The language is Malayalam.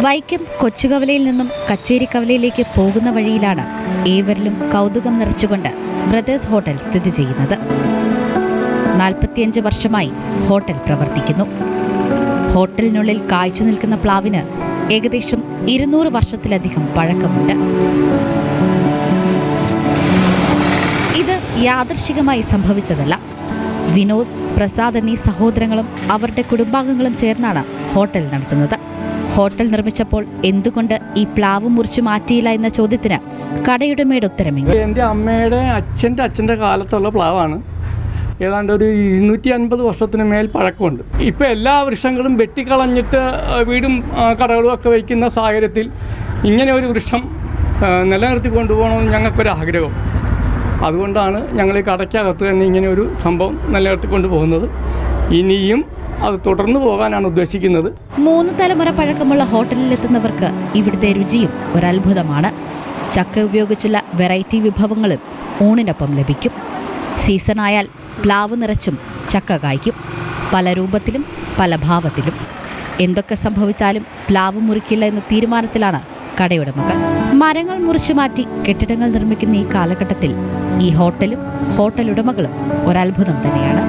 വൈക്കം കൊച്ചുകവലയിൽ നിന്നും കച്ചേരിക്കവലയിലേക്ക് പോകുന്ന വഴിയിലാണ് ഏവരിലും കൗതുകം നിറച്ചുകൊണ്ട് ബ്രദേഴ്സ് ഹോട്ടൽ സ്ഥിതി ചെയ്യുന്നത്. 45 വർഷമായി ഹോട്ടൽ പ്രവർത്തിക്കുന്നു. ഹോട്ടലിനുള്ളിൽ കാഴ്ച നിൽക്കുന്ന പ്ലാവിന് ഏകദേശം 200 വർഷത്തിലധികം പഴക്കമുണ്ട്. ഇത് യാദൃശ്ചികമായി സംഭവിച്ചതല്ല. വിനോദ്, പ്രസാദ് എന്നീ സഹോദരങ്ങളും അവരുടെ കുടുംബാംഗങ്ങളും ചേർന്നാണ് ഹോട്ടൽ നടത്തുന്നത്. ഹോട്ടൽ നിർമ്മിച്ചപ്പോൾ എന്തുകൊണ്ട് ഈ പ്ലാവ് മുറിച്ചു മാറ്റിയില്ല എന്ന ചോദ്യത്തിന് കടയുടമയുടെ ഉത്തരമില്ല. എൻ്റെ അമ്മയുടെ അച്ഛൻ്റെ കാലത്തുള്ള പ്ലാവാണ്. ഏതാണ്ട് ഒരു 250 വർഷത്തിന് മേൽ പഴക്കമുണ്ട്. ഇപ്പോൾ എല്ലാ വൃക്ഷങ്ങളും വെട്ടിക്കളഞ്ഞിട്ട് വീടും കടകളും ഒക്കെ വയ്ക്കുന്ന സാഹചര്യത്തിൽ ഇങ്ങനെ ഒരു വൃക്ഷം നിലനിർത്തി കൊണ്ടുപോകണമെന്ന് ഞങ്ങൾക്കൊരാഗ്രഹം. അതുകൊണ്ടാണ് ഞങ്ങൾ ഈ കടയ്ക്കകത്ത് തന്നെ ഇങ്ങനെ ഒരു സംഭവം നിലനിർത്തിക്കൊണ്ട് പോകുന്നത്. ഇനിയും അത് തുടർന്നു പോകാനാണ് ഉദ്ദേശിക്കുന്നത്. 3 തലമുറ പഴക്കമുള്ള ഹോട്ടലിലെത്തുന്നവർക്ക് ഇവിടുത്തെ രുചിയും ഒരത്ഭുതമാണ്. ചക്ക ഉപയോഗിച്ചുള്ള വെറൈറ്റി വിഭവങ്ങളും ഊണിനൊപ്പം ലഭിക്കും. സീസണായാൽ പ്ലാവ് നിറച്ചും ചക്ക കായ്ക്കും. പല രൂപത്തിലും പല ഭാവത്തിലും. എന്തൊക്കെ സംഭവിച്ചാലും പ്ലാവ് മുറിക്കില്ല എന്ന തീരുമാനത്തിലാണ് കടയുടമകൾ. മരങ്ങൾ മുറിച്ചു മാറ്റി കെട്ടിടങ്ങൾ നിർമ്മിക്കുന്ന ഈ കാലഘട്ടത്തിൽ ഈ ഹോട്ടലും ഹോട്ടലുടമകളും ഒരത്ഭുതം തന്നെയാണ്.